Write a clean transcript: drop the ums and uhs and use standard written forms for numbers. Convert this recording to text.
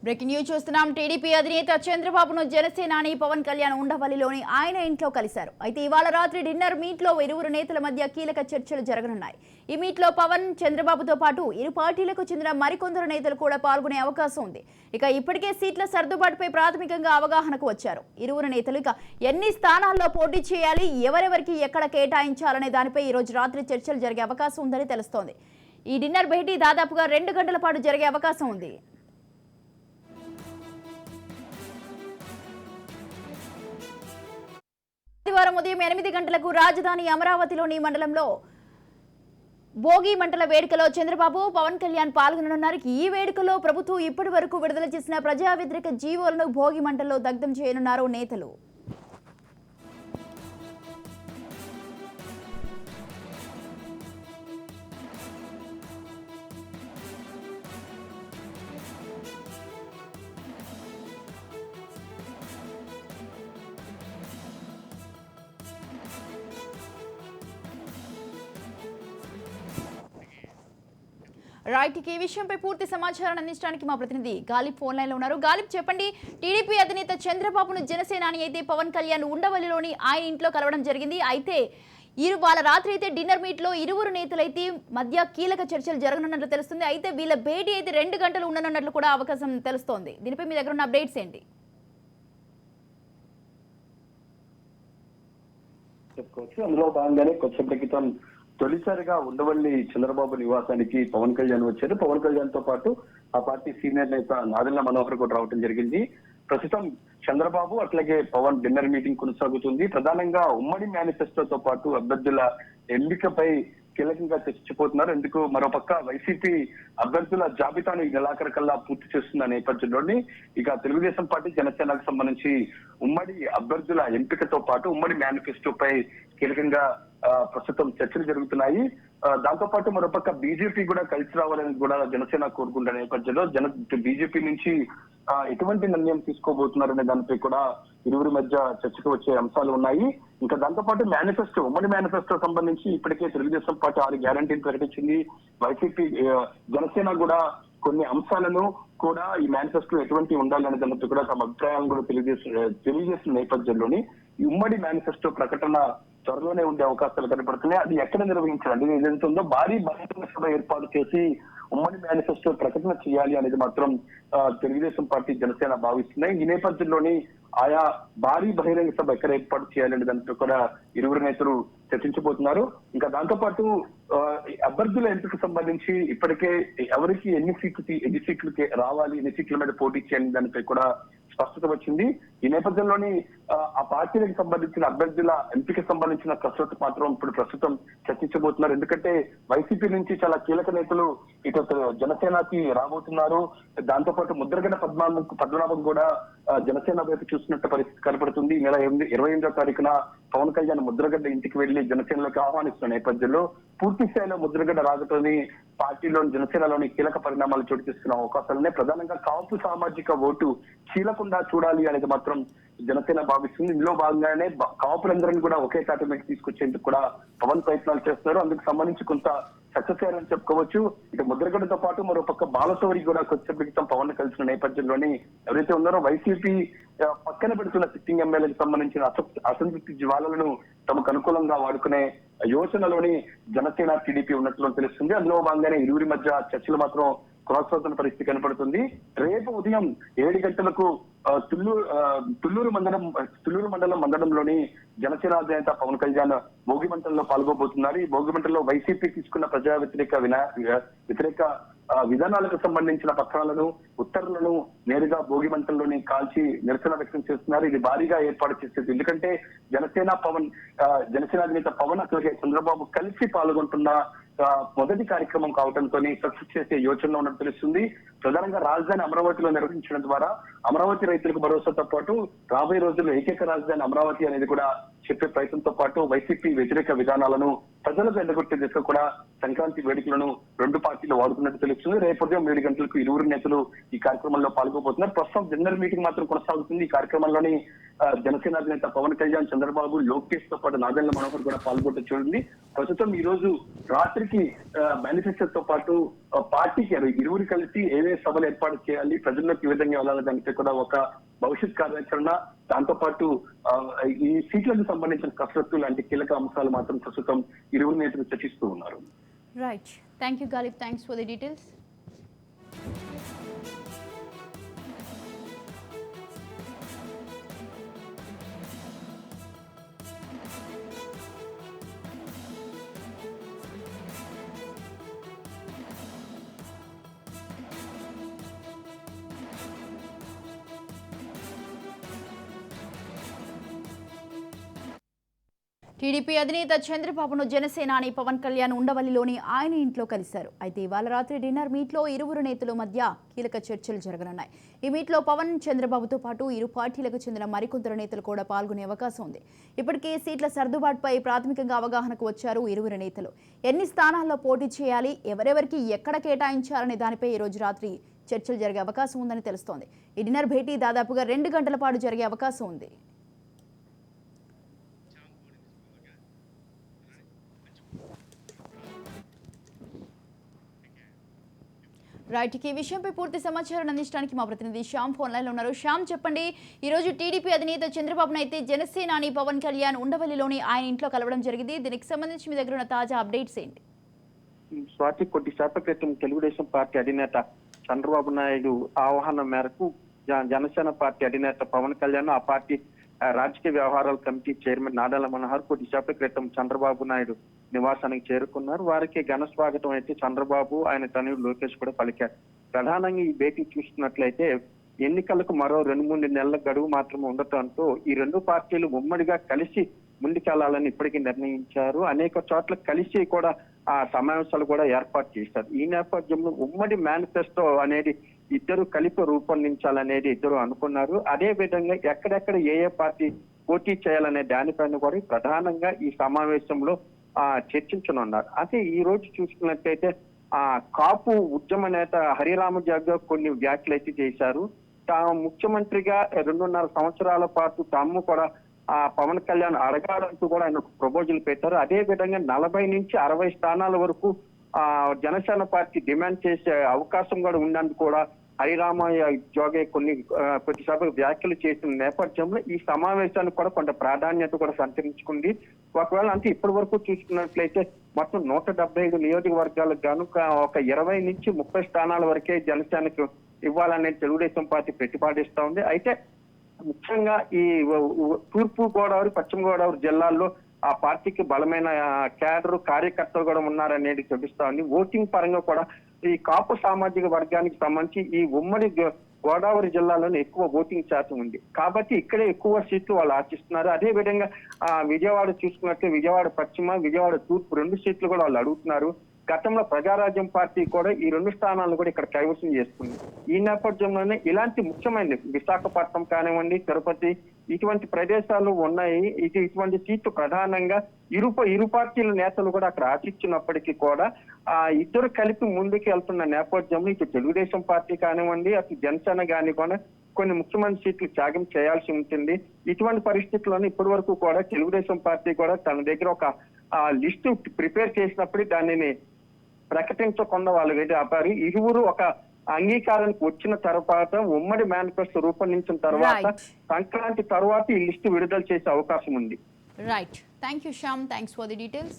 Breaking news చూస్తున్నాం. TDP అధినేత చంద్రబాబును జనసేనాని పవన్ కళ్యాణ్ ఉండవల్లిలోని ఆయన ఇంట్లో కలిశారు. అయితే ఇవాళ రాత్రి డిన్నర్ మీట్లో ఇరువురు నేతల మధ్య కీలక చర్చలు జరగనున్నాయి. ఈ మీట్లో పవన్, చంద్రబాబుతో పాటు ఇరు పార్టీలకు చెందిన మరికొందరు నేతలు కూడా పాల్గొనే అవకాశం ఉంది. ఇక ఇప్పటికే సీట్ల సర్దుబాటుపై ప్రాథమికంగా అవగాహనకు వచ్చారు. ఇరువురు నేతలు ఇక ఎన్ని స్థానాల్లో పోటీ చేయాలి, ఎవరెవరికి ఎక్కడ కేటాయించాలనే దానిపై ఈ రోజు రాత్రి చర్చలు జరిగే అవకాశం ఉందని తెలుస్తోంది. ఈ డిన్నర్ భేటీ దాదాపుగా 2 గంటల పాటు జరిగే అవకాశం ఉంది. ఆదివారం ఉదయం 8 గంటలకు రాజధాని అమరావతిలోని మండలంలో భోగి మంటల వేడుకలో చంద్రబాబు, పవన్ కళ్యాణ్ పాల్గొననున్నారు. ఈ వేడుకలో ప్రభుత్వం ఇప్పటి వరకు విడుదల చేసిన ప్రజా వ్యతిరేక జీవోలను భోగి మంటల్లో దగ్ధం చేయనున్నారు నేతలు. రైట్, ఈ విషయంపై పూర్తి సమాచారాన్ని అందించడానికి మా ప్రతినిధి గాలిబ్ ఫోన్ లైన్ లో ఉన్నారు. గాలిబ్, చెప్పండి, టీడీపీ అధినేత చంద్రబాబును జనసేనాని అయితే పవన్ కళ్యాణ్ ఉండవల్లిలోని ఆయన ఇంట్లో కలవడం జరిగింది. అయితే వాళ్ళ రాత్రి అయితే డిన్నర్ మీట్ లో ఇరువురు నేతలైతే మధ్య కీలక చర్చలు జరగనున్నట్లు తెలుస్తుంది. అయితే వీళ్ళ భేటీ అయితే 2 గంటలు ఉండనున్నట్లు కూడా అవకాశం తెలుస్తోంది. దీనిపై మీ దగ్గర ఉన్న అప్డేట్స్ ఏంటి? చెప్పుకోవచ్చు. అందులో భాగంగానే కొద్దిసేపటి క్రితం తొలిసారిగా ఉండవల్లి చంద్రబాబు నివాసానికి పవన్ కళ్యాణ్ వచ్చారు. పవన్ కళ్యాణ్ తో పాటు ఆ పార్టీ సీనియర్ నేత నాదెళ్ల మనోహర్ కూడా రావడం జరిగింది. ప్రస్తుతం చంద్రబాబు అట్లాగే పవన్ డిన్నర్ మీటింగ్ కొనసాగుతుంది. ప్రధానంగా ఉమ్మడి మేనిఫెస్టోతో పాటు అభ్యర్థుల ఎంపికపై కీలకంగా చర్చించిపోతున్నారు. ఎందుకు మరోపక్క వైసీపీ అభ్యర్థుల జాబితాను ఈ నెలాఖరు కల్లా పూర్తి చేస్తున్న నేపథ్యంలోని ఇక తెలుగుదేశం పార్టీ, జనసేనకు సంబంధించి ఉమ్మడి అభ్యర్థుల ఎంపికతో పాటు ఉమ్మడి మేనిఫెస్టోపై కీలకంగా ప్రస్తుతం చర్చలు జరుగుతున్నాయి. దాంతో పాటు మరోపక్క బీజేపీ కూడా కలిసి రావాలని కూడా జనసేన కోరుకుంటున్న నేపథ్యంలో బీజేపీ నుంచి ఎటువంటి నిర్ణయం తీసుకోబోతున్నారనే దానిపై కూడా ఇరువురి మధ్య చర్చకు వచ్చే అంశాలు ఉన్నాయి. ఇంకా దాంతో పాటు మేనిఫెస్టో, ఉమ్మడి మేనిఫెస్టో సంబంధించి ఇప్పటికే తెలుగుదేశం పార్టీ 6 గ్యారంటీలు ప్రకటించింది. వైసీపీ, జనసేన కూడా కొన్ని అంశాలను కూడా ఈ మేనిఫెస్టో ఎటువంటి ఉండాలనే దానిపై కూడా తమ అభిప్రాయాలను కూడా తెలియజేసిన నేపథ్యంలోని ఈ ఉమ్మడి మేనిఫెస్టో ప్రకటన త్వరలోనే ఉండే అవకాశాలు కనపడుతున్నాయి. అది ఎక్కడ నిర్వహించాలి, ఏదైతే ఉందో భారీ బహిరంగ సభ ఏర్పాటు చేసి ఉమ్మడి మేనిఫెస్టో ప్రకటన చేయాలి అనేది మాత్రం తెలుగుదేశం పార్టీ, జనసేన భావిస్తున్నాయి. ఈ నేపథ్యంలోని ఆయా భారీ బహిరంగ సభ ఎక్కడ ఏర్పాటు చేయాలనే దానితో కూడా ఇరువురు నేతలు చర్చించబోతున్నారు. ఇంకా దాంతో పాటు అభ్యర్థుల ఎంపికకు సంబంధించి ఇప్పటికే ఎవరికి ఎన్ని సీట్లు రావాలి, ఎన్ని సీట్ల మీద పోటీ చేయాలి దానిపై కూడా స్పష్టత వచ్చింది. ఈ నేపథ్యంలోని ఆ పార్టీలకు సంబంధించిన అభ్యర్థుల ఎంపిక సంబంధించిన కసరత్తు మాత్రం ఇప్పుడు ప్రస్తుతం చర్చించబోతున్నారు. ఎందుకంటే వైసీపీ నుంచి చాలా కీలక నేతలు ఇటు జనసేనకి రాబోతున్నారు. దాంతో పాటు ముద్రగడ్డ పద్మనాభం కూడా జనసేన వైపు చూస్తున్నట్టు పరిస్థితి కనపడుతుంది. ఈ నెల 28వ తారీఖున పవన్ కళ్యాణ్ ముద్రగడ్డ ఇంటికి వెళ్లి జనసేనలోకి ఆహ్వానిస్తున్న నేపథ్యంలో పూర్తి స్థాయిలో ముద్రగడ్డ రాకతోని పార్టీలోని, జనసేనలోని కీలక పరిణామాలు చోటు చేసుకున్న అవకాశాలనే ప్రధానంగా కాపు సామాజిక ఓటు చీలకుండా చూడాలి అనేది మాత్రం జనసేన భావిస్తుంది. ఇందులో భాగంగానే కాపులందరినీ కూడా ఒకే తాటి మీద తీసుకొచ్చేందుకు కూడా పవన్ ప్రయత్నాలు చేస్తున్నారు. అందుకు సంబంధించి కొంత సక్సెస్ అయ్యారని చెప్పుకోవచ్చు. ఇక ముద్రగడ్డతో పాటు మరోపక్క బాలశౌరి కూడా కొద్దిసేపు పవన్ కలిసిన నేపథ్యంలోని ఎవరైతే ఉన్నారో వైసీపీ పక్కన పెడుతున్న సిట్టింగ్ ఎమ్మెల్యేకి సంబంధించిన అసంతృప్తి జ్వాలలను తమకు అనుకూలంగా వాడుకునే యోచనలోని జనసేన, టీడీపీ ఉన్నట్లు తెలుస్తుంది. అందులో భాగంగానే ఇరువురి మధ్య చర్చలు మాత్రం కొనసాగుతున్న పరిస్థితి కనపడుతుంది. రేపు ఉదయం 7 గంటలకు తుళ్లూరు మండలంలోని జనసేన అధినేత పవన్ కళ్యాణ్ భోగి మంటల్లో పాల్గొబోతున్నారు. ఈ భోగి మంటల్లో వైసీపీ తీసుకున్న ప్రజా వ్యతిరేక విధానాలకు సంబంధించిన పత్రాలను, ఉత్తర్వులను నేరుగా భోగి మంటల్లోని కాల్చి నిరసన వ్యక్తం చేస్తున్నారు. ఇది భారీగా ఏర్పాటు చేసేది. ఎందుకంటే జనసేన అధినేత పవన్ అట్లాగే చంద్రబాబు కలిసి పాల్గొంటున్న మొదటి కార్యక్రమం కావడంతో సక్సెస్ చేసే యోచనలో ఉన్నట్టు తెలుస్తుంది. ప్రధానంగా రాజధాని అమరావతిలో నిర్వహించడం ద్వారా అమరావతి రైతులకు భరోసాతో పాటు రాబోయే రోజుల్లో ఏకైక రాజధాని అమరావతి అనేది కూడా చెప్పే ప్రయత్నంతో పాటు వైసీపీ వ్యతిరేక విధానాలను ప్రజలకు ఎండగొట్టే దిశగా కూడా సంక్రాంతి వేడుకలను 2 పార్టీలు వాడుతున్నట్టు తెలుస్తుంది. రేపు ఉదయం 7 గంటలకు ఇరువురు నేతలు ఈ కార్యక్రమంలో పాల్గొబోతున్నారు. ప్రస్తుతం డిన్నర్ మీటింగ్ మాత్రం కొనసాగుతుంది. ఈ కార్యక్రమంలోని జనసేన అధినేత పవన్ కళ్యాణ్, చంద్రబాబు, లోకేష్ తో పాటు నాదెండ్ల మనోహర్ కూడా పాల్గొంటూ చూడండి. ప్రస్తుతం ఈ రోజు రాత్రికి మేనిఫెస్టోతో పాటు పార్టీకి ఇరువురు కలిసి ఏవే సభలు ఏర్పాటు చేయాలి, ప్రజల్లోకి ఈ విధంగా వెళ్ళాలి దానికి కూడా ఒక భవిష్యత్ కార్యాచరణ, దాంతో పాటు ఈ సీట్లకు సంబంధించిన కసరత్తు లాంటి కీలక అంశాలు మాత్రం ప్రస్తుతం ఇరువురు నేతలు చర్చిస్తూ ఉన్నారు. Right, thank you Ghalib, thanks for the details. TDP అధినేత చంద్రబాబును జనసేనాని పవన్ కళ్యాణ్ ఉండవల్లిలోని ఆయన ఇంట్లో కలిశారు. అయితే ఇవాళ రాత్రి డిన్నర్ మీట్లో ఇరువురు నేతల మధ్య కీలక చర్చలు జరగనున్నాయి. ఈ మీట్లో పవన్, చంద్రబాబుతో పాటు ఇరు పార్టీలకు చెందిన మరికొందరు నేతలు కూడా పాల్గొనే అవకాశం ఉంది. ఇప్పటికే సీట్ల సర్దుబాటుపై ప్రాథమికంగా అవగాహనకు వచ్చారు ఇరువురు నేతలు. ఎన్ని స్థానాల్లో పోటీ చేయాలి, ఎవరెవరికి ఎక్కడ కేటాయించాలనే దానిపై ఈ రోజు రాత్రి చర్చలు జరిగే అవకాశం ఉందని తెలుస్తోంది. ఈ డిన్నర్ భేటీ దాదాపుగా 2 గంటల పాటు జరిగే అవకాశం ఉంది. రైట్, ఈ విషయంపై పూర్తి సమాచారం అందించడానికి మా ప్రతినిధి శ్యామ్ ఫోన్ లైన్లో ఉన్నారు. శ్యామ్, చెప్పండి, ఈరోజు టీడీపీ అధినేత చంద్రబాబును అయితే జనసేనాని పవన్ కళ్యాణ్ ఉండవల్లిలోని ఆయన ఇంట్లో కలవడం జరిగింది. దీనికి సంబంధించి మీ దగ్గర ఉన్న తాజా అప్డేట్స్ ఏంటి? స్వాతి, కొద్దిసేపటి క్రితం తెలుగుదేశం పార్టీ అధినేత చంద్రబాబు నాయుడు ఆహ్వానం మేరకు జనసేన పార్టీ అధినేత పవన్ కళ్యాణ్, ఆ పార్టీ రాజకీయ వ్యవహారాల కమిటీ చైర్మన్ నాదెండ్ల మనోహర్ కొద్దిసేపటి క్రితం చంద్రబాబు నాయుడు నివాసానికి చేరుకున్నారు. వారికి ఘన స్వాగతం అయితే చంద్రబాబు, ఆయన తనయుడు లోకేష్ కూడా పలికారు. ప్రధానంగా ఈ భేటీ చూస్తున్నట్లయితే ఎన్నికలకు మరో 2-3 నెలల గడువు మాత్రమే ఉండటంతో ఈ రెండు పార్టీలు ఉమ్మడిగా కలిసి ముందుకెళ్లాలని ఇప్పటికీ నిర్ణయించారు. అనేక చోట్ల కలిసి కూడా ఆ సమావేశాలు కూడా ఏర్పాటు చేశారు. ఈ నేపథ్యంలో ఉమ్మడి మేనిఫెస్టో అనేది ఇద్దరు కలిపి రూపొందించాలనేది ఇద్దరు అనుకున్నారు. అదే విధంగా ఎక్కడెక్కడ ఏ పార్టీ పోటీ చేయాలనే దానిపైన కూడా ప్రధానంగా ఈ సమావేశంలో చర్చించనున్నారు. అయితే ఈ రోజు చూసుకున్నట్లయితే కాపు ఉద్యమ నేత హరిరామ జగ్గ కొన్ని వ్యాఖ్యలు అయితే చేశారు. తాము ముఖ్యమంత్రిగా 2.5 సంవత్సరాల పాటు తాము కూడా పవన్ కళ్యాణ్ అడగాలంటూ కూడా ఆయన ప్రపోజల్ పెట్టారు. అదే విధంగా 40 నుంచి 60 స్థానాల వరకు జనసేన పార్టీ డిమాండ్ చేసే అవకాశం కూడా ఉన్నందుకు కూడా హరిరామ జోగే కొద్దిసేపు వ్యాఖ్యలు చేసిన నేపథ్యంలో ఈ సమావేశానికి కూడా కొంత ప్రాధాన్యత కూడా సంతరించుకుంది. ఒకవేళ అంటే ఇప్పటి వరకు చూసుకున్నట్లయితే మొత్తం 175 నియోజకవర్గాలకు గాను ఒక 20 నుంచి 30 స్థానాల వరకే జనసేనకు ఇవ్వాలనేది తెలుగుదేశం పార్టీ ప్రతిపాదిస్తా ఉంది. అయితే ముఖ్యంగా ఈ తూర్పు గోదావరి, పశ్చిమ గోదావరి జిల్లాల్లో ఆ పార్టీకి బలమైన క్యాడర్, కార్యకర్తలు కూడా ఉన్నారనేది చూపిస్తా ఉంది. ఓటింగ్ పరంగా కూడా ఈ కాపు సామాజిక వర్గానికి సంబంధించి ఈ ఉమ్మడి గోదావరి జిల్లాలోనే ఎక్కువ ఓటింగ్ శాతం ఉంది కాబట్టి ఇక్కడే ఎక్కువ సీట్లు వాళ్ళు ఆశిస్తున్నారు. అదే విధంగా విజయవాడ చూసుకున్నట్టు విజయవాడ పశ్చిమ, విజయవాడ తూర్పు 2 సీట్లు కూడా వాళ్ళు అడుగుతున్నారు. గతంలో ప్రజారాజ్యం పార్టీ కూడా ఈ 2 స్థానాలను కూడా ఇక్కడ కైవసం చేసుకుంది. ఈ నేపథ్యంలోనే ఇలాంటి ముఖ్యమైనది విశాఖపట్నం కానివ్వండి, తిరుపతి, ఇటువంటి ప్రదేశాలు ఉన్నాయి. ఇటువంటి సీట్లు ప్రధానంగా ఇరు పార్టీల నేతలు కూడా అక్కడ ఆశించినప్పటికీ కూడా ఇద్దరు కలిపి ముందుకు వెళ్తున్న నేపథ్యంలో ఇటు తెలుగుదేశం పార్టీ కానివ్వండి, అటు జనసేన కానివ్వండి కొన్ని ముఖ్యమైన సీట్లు త్యాగం చేయాల్సి ఉంటుంది. ఇటువంటి పరిస్థితుల్లోనే ఇప్పటి వరకు కూడా తెలుగుదేశం పార్టీ కూడా తన దగ్గర ఒక లిస్టు ప్రిపేర్ చేసినప్పుడు దానిని ప్రకటించకుండా వాళ్ళు ఆపారు. ఇరువురు ఒక అంగీకారానికి వచ్చిన తర్వాత ఉమ్మడి మేనిఫెస్టో రూపొందించిన తర్వాత సంక్రాంతి తర్వాత ఈ లిస్టు విడుదల చేసే అవకాశం ఉంది. Right, thank you Shyam, thanks for the details.